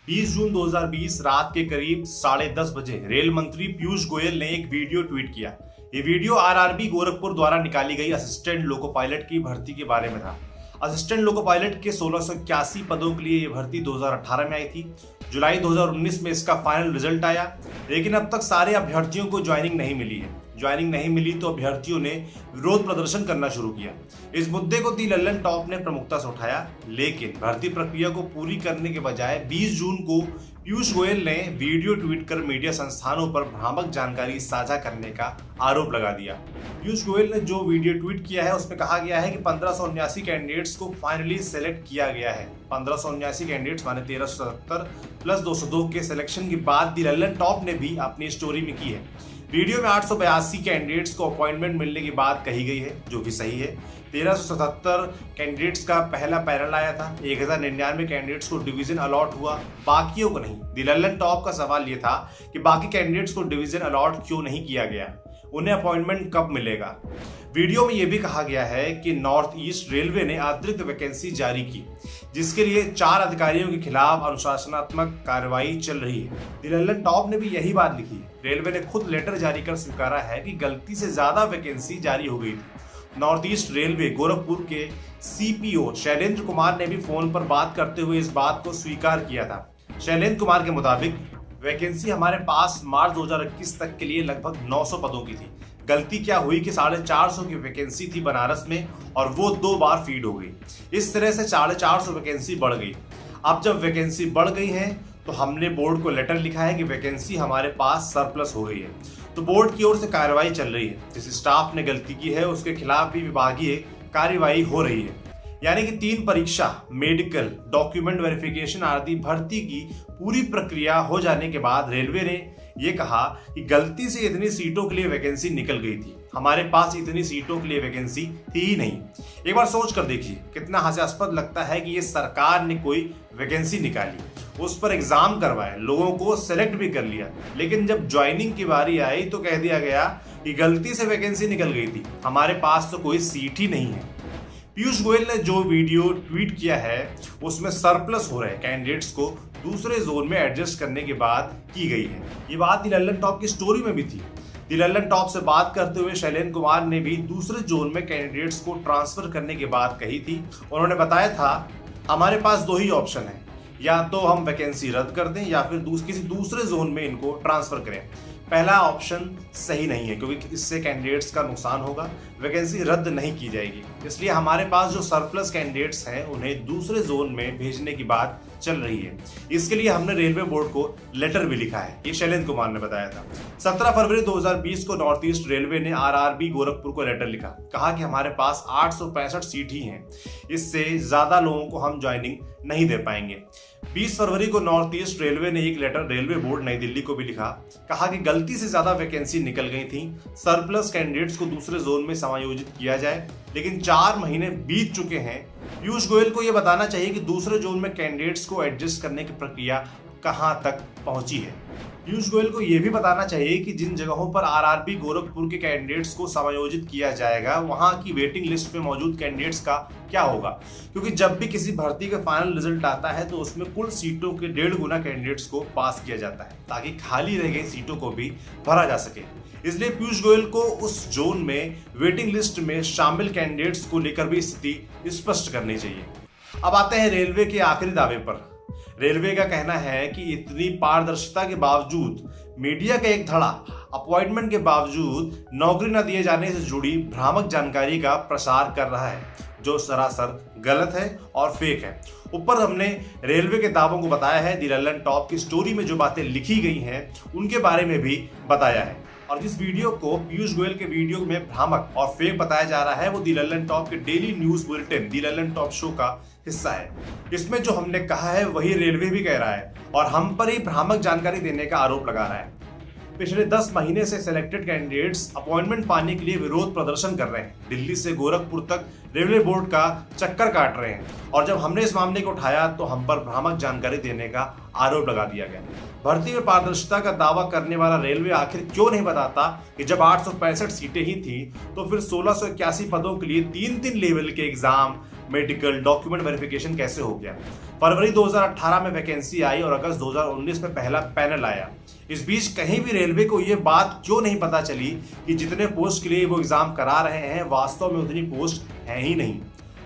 20 जून 2020 रात के करीब 10:30 बजे रेल मंत्री पीयूष गोयल ने एक वीडियो ट्वीट किया। ये वीडियो आरआरबी गोरखपुर द्वारा निकाली गई असिस्टेंट लोको पायलट की भर्ती के बारे में था। असिस्टेंट लोको पायलट के 1681 पदों के लिए ये भर्ती 2018 में आई थी। जुलाई 2019 में इसका फाइनल रिजल्ट आया, लेकिन अब तक सारे अभ्यर्थियों को ज्वाइनिंग नहीं मिली है। ज्वाइनिंग नहीं मिली तो अभ्यर्थियों ने विरोध प्रदर्शन करना शुरू किया। इस मुद्दे को दी लल्लन टॉप ने प्रमुखता से उठाया, लेकिन भर्ती प्रक्रिया को पूरी करने के बजाय 20 जून को पीयूष गोयल ने वीडियो ट्वीट कर मीडिया संस्थानों पर भ्रामक जानकारी साझा करने का आरोप लगा दिया। पीयूष गोयल ने जो वीडियो ट्वीट किया है उसमें कहा गया है कि 1579 कैंडिडेट्स को फाइनली सेलेक्ट किया गया है। 1579 कैंडिडेट्स माने 1377 प्लस 202 के सिलेक्शन के बाद दी लल्लन टॉप ने भी अपनी स्टोरी में की है। वीडियो में 882 कैंडिडेट्स को अपॉइंटमेंट मिलने की बात कही गई है, जो कि सही है। 1377 कैंडिडेट्स का पहला पैनल आया था। 1099 कैंडिडेट्स को डिवीजन अलॉट हुआ, बाकियों को नहीं। दी लल्लन टॉप का सवाल यह था कि बाकी कैंडिडेट्स को डिवीजन अलॉट क्यों नहीं किया गया, उन्हें अपॉइंटमेंट कब मिलेगा। वीडियो में यह भी कहा गया है कि नॉर्थ ईस्ट रेलवे ने अतिरिक्त वैकेंसी जारी की, जिसके लिए 4 अधिकारियों के खिलाफ अनुशासनात्मक कार्रवाई चल रही है। दी लल्लन टॉप ने भी यही बात लिखी है। रेलवे ने खुद लेटर जारी कर स्वीकारा है कि गलती से ज्यादा वैकेंसी जारी हो गई थी। नॉर्थ ईस्ट रेलवे गोरखपुर के सीपीओ शैलेंद्र कुमार ने भी फोन पर बात करते हुए इस बात को स्वीकार किया था। शैलेंद्र कुमार के मुताबिक वैकेंसी हमारे पास मार्च 2021 तक के लिए लगभग 900 पदों की थी। गलती क्या हुई कि 450 की वैकेंसी थी बनारस में और वो 2 बार फीड हो गई। इस तरह से 450 वैकेंसी बढ़ गई। अब जब वैकेंसी बढ़ गई है तो हमने बोर्ड को लेटर लिखा है कि वैकेंसी हमारे पास सरप्लस हो गई है। तो बोर्ड की ओर से कार्रवाई चल रही है। जिस स्टाफ ने गलती की है उसके खिलाफ भी विभागीय कार्रवाई हो रही है। यानी कि 3 परीक्षा, मेडिकल, डॉक्यूमेंट वेरिफिकेशन आदि भर्ती की पूरी प्रक्रिया हो जाने के बाद रेलवे ने यह कहा कि गलती से इतनी सीटों के लिए वैकेंसी निकल गई थी। हमारे पास इतनी सीटों के लिए वैकेंसी थी ही नहीं। एक बार सोच कर देखिए, कितना हास्यास्पद लगता है कि ये सरकार ने कोई वैकेंसी निकाली, उस पर एग्जाम करवाए, लोगों को सेलेक्ट भी कर लिया, लेकिन जब ज्वाइनिंग की बारी आई तो कह दिया गया कि गलती से वैकेंसी निकल गई थी, हमारे पास तो कोई सीट ही नहीं है। पीयूष गोयल ने जो वीडियो ट्वीट किया है उसमें सरप्लस हो रहे कैंडिडेट्स को दूसरे जोन में एडजस्ट करने की बात की गई है। ये बात दी लल्लन टॉप की स्टोरी में भी थी। दी लल्लन टॉप से बात करते हुए शैलेंद्र कुमार ने भी दूसरे जोन में कैंडिडेट्स को ट्रांसफर करने की बात कही थी। उन्होंने बताया था, हमारे पास 2 ही ऑप्शन है, या तो हम वैकेंसी रद्द कर दें या फिर किसी दूसरे जोन में इनको ट्रांसफर करें। पहला ऑप्शन सही नहीं है, क्योंकि इससे कैंडिडेट्स का नुकसान होगा, वैकेंसी रद्द नहीं की जाएगी। इसलिए हमारे पास जो सरप्लस कैंडिडेट्स हैं उन्हें दूसरे जोन में भेजने की बात चल रही है। इसके लिए हमने रेलवे बोर्ड को लेटर भी लिखा है, ये शैलेंद्र कुमार ने बताया था। 17 फरवरी 2020 को नॉर्थ ईस्ट रेलवे ने आरआरबी गोरखपुर को लेटर लिखा, कहा कि हमारे पास 865 सीट ही हैं, इससे ज्यादा लोगों को हम ज्वाइनिंग नहीं दे पाएंगे। 20 फरवरी को नॉर्थ ईस्ट रेलवे ने एक लेटर रेलवे बोर्ड नई दिल्ली को भी लिखा, कहा कि गलती से ज्यादा वैकेंसी निकल गई थी, सरप्लस कैंडिडेट्स को दूसरे जोन में समायोजित किया जाए, लेकिन 4 महीने बीत चुके हैं। पीयूष गोयल को यह बताना चाहिए कि दूसरे जोन में कैंडिडेट्स को एडजस्ट करने की प्रक्रिया कहां तक पहुंची है। पीयूष गोयल को यह भी बताना चाहिए कि जिन जगहों पर आरआरबी गोरखपुर के कैंडिडेट्स को समायोजित किया जाएगा वहां की वेटिंग लिस्ट में मौजूद कैंडिडेट्स का क्या होगा, क्योंकि जब भी किसी भर्ती का फाइनल रिजल्ट आता है तो उसमें कुल सीटों के 1.5 गुना कैंडिडेट्स को पास किया जाता है, ताकि खाली रह गई सीटों को भी भरा जा सके। इसलिए पीयूष गोयल को उस जोन में वेटिंग लिस्ट में शामिल कैंडिडेट्स को लेकर भी स्थिति स्पष्ट करनी चाहिए। अब आते हैं रेलवे के आखिरी दावे पर। रेलवे का कहना है कि इतनी पारदर्शिता के बावजूद, मीडिया का एक धड़ा, अपॉइंटमेंट के बावजूद नौकरी न दिए जाने से जुड़ी भ्रामक जानकारी का प्रसार कर रहा है, जो सरासर गलत है और फेक है। ऊपर हमने रेलवे के दावों को बताया है, दी लल्लन टॉप की स्टोरी में जो बातें लिखी गई हैं उनके बारे में भी बताया है। और जिस वीडियो को पीयूष गोयल के वीडियो में भ्रामक और फेक बताया जा रहा है वो दी लल्लन टॉप के डेली न्यूज बुलेटिन दी लल्लन टॉप शो का हिस्सा है। इसमें जो हमने कहा है वही रेलवे भी कह रहा है और हम पर ही भ्रामक जानकारी देने का आरोप लगा रहा है। पिछले 10 महीने से सिलेक्टेड कैंडिडेट्स अपॉइंटमेंट पाने के लिए विरोध प्रदर्शन कर रहे हैं। दिल्ली से गोरखपुर तक रेलवे बोर्ड का चक्कर काट रहे हैं और जब हमने इस मामले को उठाया तो हम पर भ्रामक जानकारी देने का आरोप लगा दिया गया। भर्ती में पारदर्शिता का दावा करने वाला रेलवे आखिर क्यों नहीं बताता कि जब 865 सीटें ही थी तो फिर 1681 पदों के लिए 3-3 लेवल के एग्जाम, मेडिकल डॉक्यूमेंट वेरिफिकेशन कैसे हो गया। फरवरी 2018 में वैकेंसी आई और अगस्त 2019 में पहला पैनल आया। इस बीच कहीं भी रेलवे को यह बात क्यों नहीं पता चली कि जितने पोस्ट के लिए वो एग्जाम करा रहे हैं वास्तव में उतनी पोस्ट है ही नहीं।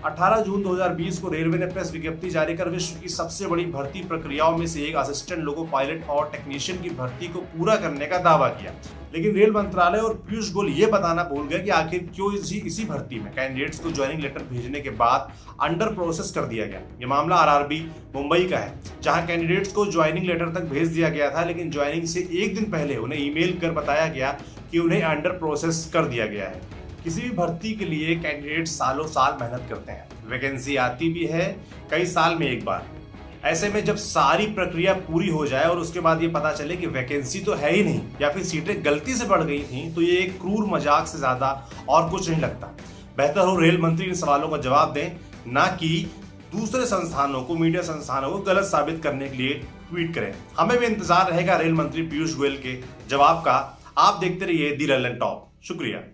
18 जून 2020 को रेलवे ने प्रेस विज्ञप्ति जारी कर विश्व की सबसे बड़ी भर्ती प्रक्रियाओं में से एक असिस्टेंट लोको पायलट और टेक्नीशियन की भर्ती को पूरा करने का दावा किया। लेकिन रेल मंत्रालय और पीयूष गोयल ये बताना भूल गए कि आखिर क्यों इसी भर्ती में कैंडिडेट्स को ज्वाइनिंग लेटर भेजने के बाद अंडर प्रोसेस कर दिया गया। ये मामला आरआरबी मुंबई का है, जहां कैंडिडेट्स को ज्वाइनिंग लेटर तक भेज दिया गया था, लेकिन ज्वाइनिंग से एक दिन पहले उन्हें ईमेल कर बताया गया कि उन्हें अंडर प्रोसेस कर दिया गया है। किसी भी भर्ती के लिए कैंडिडेट सालों साल मेहनत करते हैं, वैकेंसी आती भी है कई साल में एक बार। ऐसे में जब सारी प्रक्रिया पूरी हो जाए और उसके बाद ये पता चले कि वैकेंसी तो है ही नहीं या फिर सीटें गलती से बढ़ गई थी, तो ये एक क्रूर मजाक से ज्यादा और कुछ नहीं लगता। बेहतर हो रेल मंत्री इन सवालों का जवाब दें, ना कि दूसरे संस्थानों को, मीडिया संस्थानों को गलत साबित करने के लिए ट्वीट करें। हमें भी इंतजार रहेगा रेल मंत्री पीयूष गोयल के जवाब का। आप देखते रहिए दी लंदन टॉप। शुक्रिया।